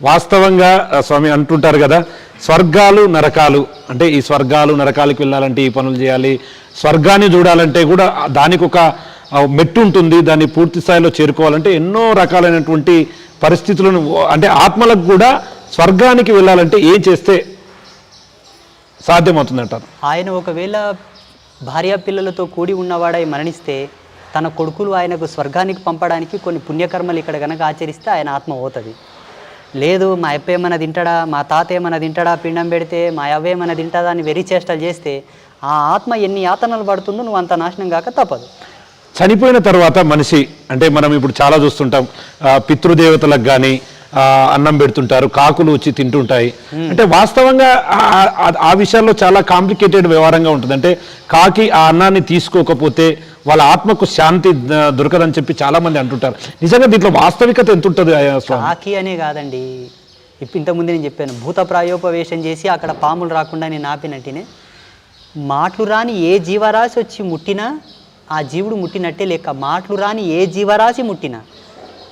వాస్తవంగా స్వామి అంటుంటారు కదా, స్వర్గాలు నరకాలు అంటే ఈ స్వర్గాలు నరకాలకు వెళ్ళాలంటే ఈ పనులు చేయాలి, స్వర్గాన్ని చూడాలంటే కూడా దానికి ఒక మెట్టు ఉంటుంది, దాన్ని పూర్తి స్థాయిలో చేరుకోవాలంటే ఎన్నో రకాలైనటువంటి పరిస్థితులను, అంటే ఆత్మలకు కూడా స్వర్గానికి వెళ్ళాలంటే ఏం చేస్తే సాధ్యమవుతుందంటారు? ఆయన ఒకవేళ భార్య పిల్లలతో కూడి ఉన్నవాడై మరణిస్తే తన కొడుకులు ఆయనకు స్వర్గానికి పంపడానికి కొన్ని పుణ్యకర్మలు ఇక్కడ కనుక ఆచరిస్తే ఆయన ఆత్మ పోతుంది. లేదు మా అప్ప ఏమైనా తింటాడా, మా తాత ఏమైనా తింటాడా, పిండం పెడితే మా అవ్వ ఏమైనా తింటాడా అని వెరీ చేష్టలు చేస్తే ఆ ఆత్మ ఎన్ని యాతనలు పడుతుందో నువ్వు అంత నాశనం కాక తప్పదు. చనిపోయిన తర్వాత మనిషి అంటే మనం ఇప్పుడు చాలా చూస్తుంటాం, పితృదేవతలకు కానీ అన్నం పెడుతుంటారు, కాకులు వచ్చి తింటుంటాయి. అంటే వాస్తవంగా ఆ విషయాల్లో చాలా కాంప్లికేటెడ్ వ్యవహారంగా ఉంటుంది. అంటే కాకి ఆ అన్నాన్ని తీసుకోకపోతే వాళ్ళ ఆత్మకు శాంతి దొరకదని చెప్పి చాలా మంది అంటుంటారు. నిజంగా దీంట్లో వాస్తవికత ఎంత ఉంటుంది? కాకి అనే కాదండి, ఇంతకుముందు నేను చెప్పాను, భూత ప్రాయోపవేశం చేసి అక్కడ పాములు రాకుండా నేను ఆపినట్టునే మాటలు రాని ఏ జీవరాశి వచ్చి ముట్టినా ఆ జీవుడు ముట్టినట్టే లెక్క. మాటలు రాని ఏ జీవరాశి ముట్టినా.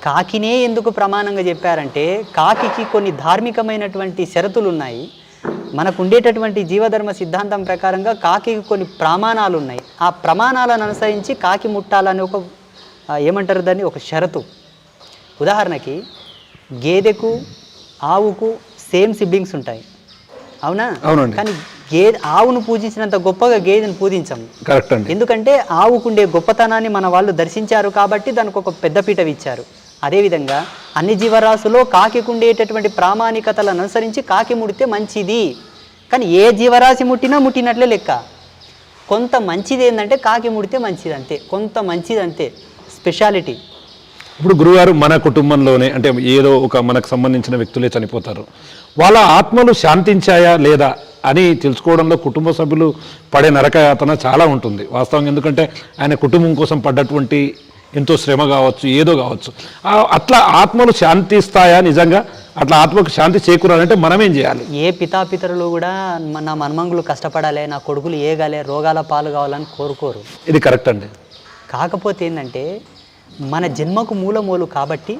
కాకినే ఎందుకు ప్రమాణంగా చెప్పారంటే కాకికి కొన్ని ధార్మికమైనటువంటి షరతులు ఉన్నాయి. మనకు ఉండేటటువంటి జీవధర్మ సిద్ధాంతం ప్రకారంగా కాకికి కొన్ని ప్రమాణాలు ఉన్నాయి. ఆ ప్రమాణాలను అనుసరించి కాకి ముట్టాలని ఒక ఏమంటారు దాన్ని, ఒక షరతు. ఉదాహరణకి గేదెకు ఆవుకు సేమ్ సిబ్లింగ్స్ ఉంటాయి, అవునా? కానీ ఆవును పూజించినంత గొప్పగా గేదెను పూజించము. కరెక్ట్ అండి. ఎందుకంటే ఆవుకుండే గొప్పతనాన్ని మన వాళ్ళు దర్శించారు కాబట్టి దానికి ఒక పెద్దపీట ఇచ్చారు. అదేవిధంగా అన్ని జీవరాశుల్లో కాకి ఉండేటటువంటి ప్రామాణికతలను అనుసరించి కాకి ముడితే మంచిది. కానీ ఏ జీవరాశి ముట్టినా ముట్టినట్లే లెక్క. కొంత మంచిది ఏంటంటే కాకి ముడితే మంచిది అంతే, కొంత మంచిది అంతే, స్పెషాలిటీ. ఇప్పుడు గురుగారు మన కుటుంబంలోనే అంటే ఏదో ఒక మనకు సంబంధించిన వ్యక్తులే చనిపోతారు, వాళ్ళ ఆత్మలు శాంతించాయా లేదా అని తెలుసుకోవడంలో కుటుంబ సభ్యులు పడే నరకయాతన చాలా ఉంటుంది వాస్తవంగా. ఎందుకంటే ఆయన కుటుంబం కోసం పడ్డటువంటి ఎంతో శ్రమ కావచ్చు, ఏదో కావచ్చు, అట్లా ఆత్మలు శాంతిస్తాయా నిజంగా? అట్లా ఆత్మకు శాంతి చేకూరాలంటే మనం ఏం చేయాలి? ఏ పితాపితరులు కూడా నా మన్మంగులు కష్టపడాలి, నా కొడుకులు ఏగాలే, రోగాల పాలు కావాలని కోరుకోరు. ఇది కరెక్ట్ అండి. కాకపోతే ఏంటంటే మన జన్మకు మూలమూలు కాబట్టి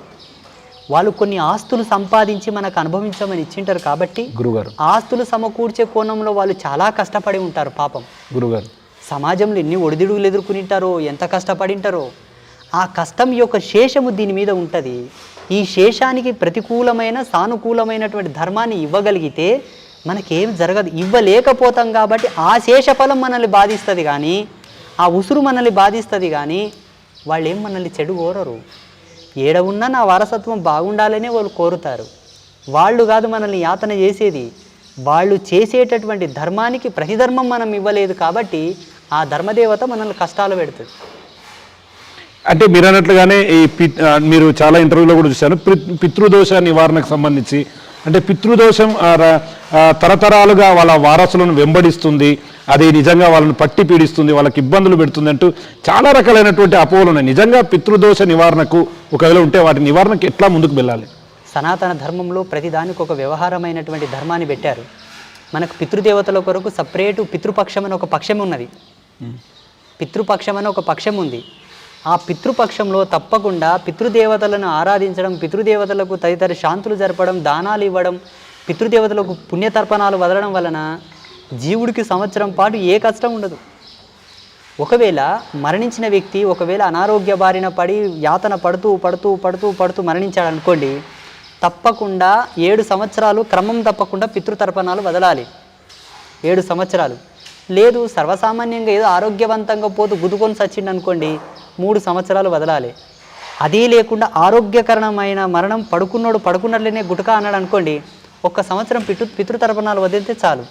వాళ్ళు కొన్ని ఆస్తులు సంపాదించి మనకు అనుభవించమని ఇచ్చింటారు కాబట్టి గురుగారు ఆస్తులు సమకూర్చే కోణంలో వాళ్ళు చాలా కష్టపడి ఉంటారు. పాపం గురుగారు సమాజంలో ఎన్ని ఒడిదుడుగులు ఎదుర్కొనింటారో, ఎంత కష్టపడింటారో, ఆ కష్టం యొక్క శేషము దీని మీద ఉంటుంది. ఈ శేషానికి ప్రతికూలమైన సానుకూలమైనటువంటి ధర్మాన్ని ఇవ్వగలిగితే మనకేం జరగదు. ఇవ్వలేకపోతాం కాబట్టి ఆ శేషఫలం మనల్ని బాధిస్తుంది కానీ, ఆ ఉసురు మనల్ని బాధిస్తుంది కానీ వాళ్ళు ఏం మనల్ని చెడు కోరరు. ఏడ ఉన్నా నా వారసత్వం బాగుండాలనే వాళ్ళు కోరుతారు. వాళ్ళు కాదు మనల్ని యాతన చేసేది, వాళ్ళు చేసేటటువంటి ధర్మానికి ప్రతిధర్మం మనం ఇవ్వలేదు కాబట్టి ఆ ధర్మదేవత మనల్ని కష్టాలు పెడుతుంది. అంటే మీరు అన్నట్లుగానే మీరు చాలా ఇంటర్వ్యూలో కూడా చూశాను, పితృదోష నివారణకు సంబంధించి అంటే పితృదోషం తరతరాలుగా వాళ్ళ వారసులను వెంబడిస్తుంది, అది నిజంగా వాళ్ళని పట్టి పీడిస్తుంది, వాళ్ళకి ఇబ్బందులు పెడుతుంది అంటూ చాలా రకాలైనటువంటి అపోహలు ఉన్నాయి. నిజంగా పితృదోష నివారణకు ఒకవేళ ఉంటే వాటి నివారణకు ఎట్లా ముందుకు వెళ్ళాలి? సనాతన ధర్మంలో ప్రతిదానికి ఒక వ్యవహారమైనటువంటి ధర్మాన్ని పెట్టారు. మనకు పితృదేవతల కొరకు సపరేటు పితృపక్షం అని ఒక పక్షం ఉన్నది. పితృపక్షం అని ఒక పక్షం ఉంది. ఆ పితృపక్షంలో తప్పకుండా పితృదేవతలను ఆరాధించడం, పితృదేవతలకు తదితర శాంతులు జరపడం, దానాలు ఇవ్వడం, పితృదేవతలకు పుణ్యతర్పణాలు వదలడం వలన జీవుడికి సంవత్సరం పాటు ఏ కష్టం ఉండదు. ఒకవేళ మరణించిన వ్యక్తి ఒకవేళ అనారోగ్య బారిన పడి యాతన పడుతూ పడుతూ పడుతూ పడుతూ మరణించాడనుకోండి, తప్పకుండా 7 సంవత్సరాలు క్రమం తప్పకుండా పితృతర్పణాలు వదలాలి. 7 సంవత్సరాలు. లేదు సర్వసామాన్యంగా ఏదో ఆరోగ్యవంతంగా పోతూ గుద్దుకొని చచ్చిండు అనుకోండి, 3 సంవత్సరాలు వదలాలి. అదే లేకుండా ఆరోగ్యకరమైన మరణం పడుకున్నట్లనే గుటక అన్నాడు అనుకోండి, 1 సంవత్సరం పితృతర్పణాలు వదిలితే చాలు.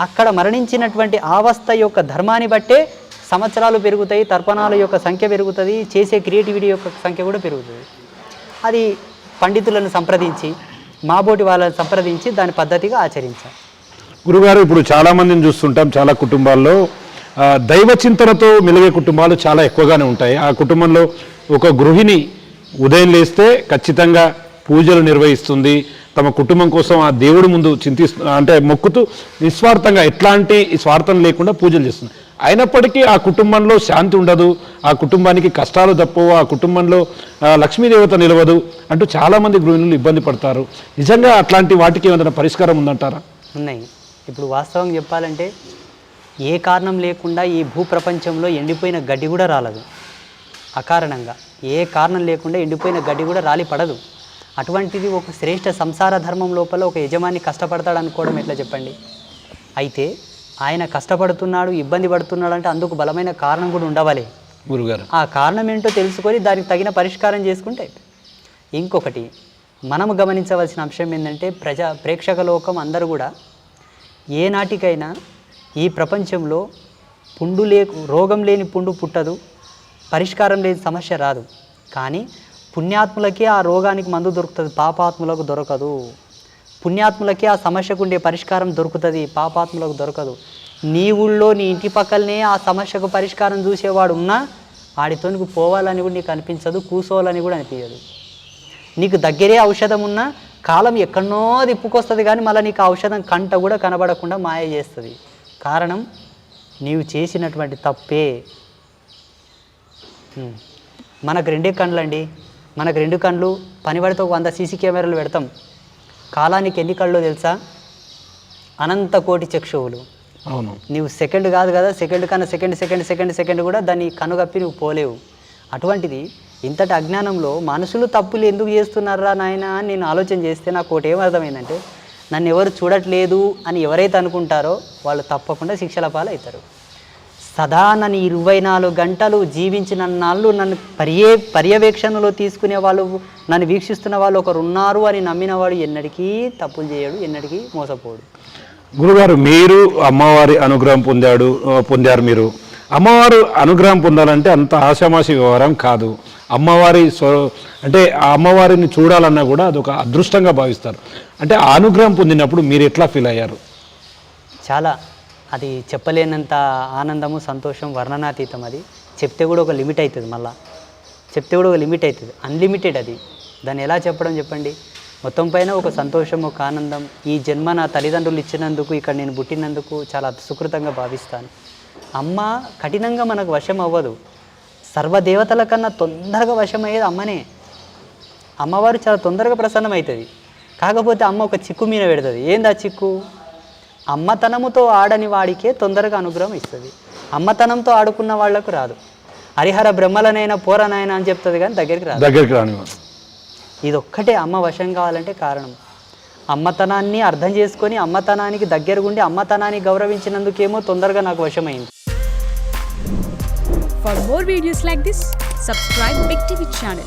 అక్కడ మరణించినటువంటి అవస్థ యొక్క ధర్మాన్ని బట్టే సంవత్సరాలు పెరుగుతాయి, తర్పణాల యొక్క సంఖ్య పెరుగుతుంది, చేసే క్రియేటివిటీ యొక్క సంఖ్య కూడా పెరుగుతుంది. అది పండితులను సంప్రదించి, మాబోటి వాళ్ళని సంప్రదించి దాని పద్ధతిగా ఆచరించాలి. గురుగారు, ఇప్పుడు చాలామందిని చూస్తుంటాం, చాలా కుటుంబాల్లో దైవ చింతనతో మెలిగే కుటుంబాలు చాలా ఎక్కువగానే ఉంటాయి. ఆ కుటుంబంలో ఒక గృహిణి ఉదయం లేస్తే ఖచ్చితంగా పూజలు నిర్వహిస్తుంది, తమ కుటుంబం కోసం ఆ దేవుడి ముందు అంటే మొక్కుతూ నిస్వార్థంగా ఎట్లాంటి స్వార్థం లేకుండా పూజలు చేస్తుంది. అయినప్పటికీ ఆ కుటుంబంలో శాంతి ఉండదు, ఆ కుటుంబానికి కష్టాలు తప్పవు, ఆ కుటుంబంలో లక్ష్మీదేవత నిలవదు అంటూ చాలామంది గృహిణులు ఇబ్బంది పడతారు. నిజంగా అట్లాంటి వాటికి ఏమైనా పరిష్కారం ఉందంటారా? ఉన్నాయి. ఇప్పుడు వాస్తవం చెప్పాలంటే ఏ కారణం లేకుండా ఈ భూప్రపంచంలో ఎండిపోయిన గడ్డి కూడా రాలదు. అకారణంగా ఏ కారణం లేకుండా ఎండిపోయిన గడ్డి కూడా రాలి పడదు. అటువంటిది ఒక శ్రేష్ఠ సంసార ధర్మం లోపల ఒక యజమాని కష్టపడతాడు అనుకోవడం ఎట్లా చెప్పండి? అయితే ఆయన కష్టపడుతున్నాడు, ఇబ్బంది పడుతున్నాడు అంటే అందుకు బలమైన కారణం కూడా ఉండవాలి. గురుగారు, ఆ కారణం ఏంటో తెలుసుకొని దానికి తగిన పరిష్కారం చేసుకుంటే. ఇంకొకటి మనము గమనించవలసిన అంశం ఏంటంటే ప్రేక్షక లోకం అందరూ కూడా ఏనాటికైనా ఈ ప్రపంచంలో రోగం లేని పుండు పుట్టదు, పరిష్కారం లేని సమస్య రాదు. కానీ పుణ్యాత్ములకే ఆ రోగానికి మందు దొరుకుతుంది, పాపాత్ములకు దొరకదు. పుణ్యాత్ములకే ఆ సమస్యకు ఉండే పరిష్కారం దొరుకుతుంది, పాపాత్ములకు దొరకదు. నీ ఊళ్ళో నీ ఇంటి పక్కలనే ఆ సమస్యకు పరిష్కారం చూసేవాడు ఉన్నా ఆడితోనికి పోవాలని కూడా నీకు అనిపించదు, కూసోవాలని కూడా అనిపించదు. నీకు దగ్గరే ఔషధం ఉన్నా కాలం ఎక్కడనో తిప్పుకొస్తుంది, కానీ మళ్ళీ నీకు ఆ ఔషధం కంట కూడా కనబడకుండా మాయ చేస్తుంది. కారణం నీవు చేసినటువంటి తప్పే. మనకు రెండే కళ్ళు అండి, మనకు 2 కళ్ళు, పని పడితే 100 సీసీ కెమెరాలు పెడతాం. కాలానికి ఎన్ని కళ్ళు తెలుసా? అనంత కోటి చక్షువులు. అవును. నీవు సెకండ్ కాదు కదా, సెకండ్ కన్నా సెకండ్ కూడా దాన్ని కనుగప్పి నువ్వు పోలేవు. అటువంటిది ఇంతటి అజ్ఞానంలో మనుషులు తప్పులు ఎందుకు చేస్తున్నారా నాయన అని నేను ఆలోచన చేస్తే నాకు ఒకటి ఏమర్థమైందంటే, నన్ను ఎవరు చూడట్లేదు అని ఎవరైతే అనుకుంటారో వాళ్ళు తప్పకుండా శిక్షల పాలవుతారు. సదా నన్ను 24 గంటలు జీవించిన నాళ్ళు నన్ను పర్యవేక్షణలో తీసుకునే వాళ్ళు, నన్ను వీక్షిస్తున్న వాళ్ళు ఒకరు ఉన్నారు అని నమ్మినవాడు ఎన్నటికీ తప్పులు చేయడు, ఎన్నటికీ మోసపోడు. గురుగారు, మీరు అమ్మవారి అనుగ్రహం పొందారు. మీరు అమ్మవారు అనుగ్రహం పొందాలంటే అంత ఆశామాషి వ్యవహారం కాదు. అమ్మవారి అంటే ఆ అమ్మవారిని చూడాలన్నా కూడా అదొక అదృష్టంగా భావిస్తారు. అంటే ఆ అనుగ్రహం పొందినప్పుడు మీరు ఎట్లా ఫీల్ అయ్యారు? చాలా, అది చెప్పలేనంత ఆనందము, సంతోషం వర్ణనాతీతం. అది చెప్తే కూడా ఒక లిమిట్ అవుతుంది, మళ్ళీ చెప్తే కూడా ఒక లిమిట్ అవుతుంది, అన్లిమిటెడ్ అది. దాన్ని ఎలా చెప్పడం చెప్పండి? మొత్తం పైన ఒక సంతోషం, ఒక ఆనందం. ఈ జన్మ నా తల్లిదండ్రులు ఇచ్చినందుకు, ఇక్కడ నేను పుట్టినందుకు చాలా సుకృతంగా భావిస్తాను. అమ్మ కఠినంగా మనకు వశం అవ్వదు. సర్వదేవతల కన్నా తొందరగా వశం అయ్యేది అమ్మనే. అమ్మవారు చాలా తొందరగా ప్రసన్నమవుతుంది. కాకపోతే అమ్మ ఒక చిక్కు మీద పెడుతుంది. ఏంది ఆ చిక్కు? అమ్మతనముతో ఆడని వాడికే తొందరగా అనుగ్రహం ఇస్తుంది, అమ్మతనంతో ఆడుకున్న వాళ్లకు రాదు. హరిహర బ్రహ్మలనైనా పోరనైనా అని చెప్తుంది, కానీ దగ్గరికి రాని. ఇది ఒక్కటే అమ్మ వశం కావాలంటే కారణం. అమ్మతనాన్ని అర్థం చేసుకొని అమ్మతనానికి దగ్గరగుండి అమ్మతనాన్ని గౌరవించినందుకేమో తొందరగా నాకు వశమైంది. For more videos like this, subscribe Big TV channel.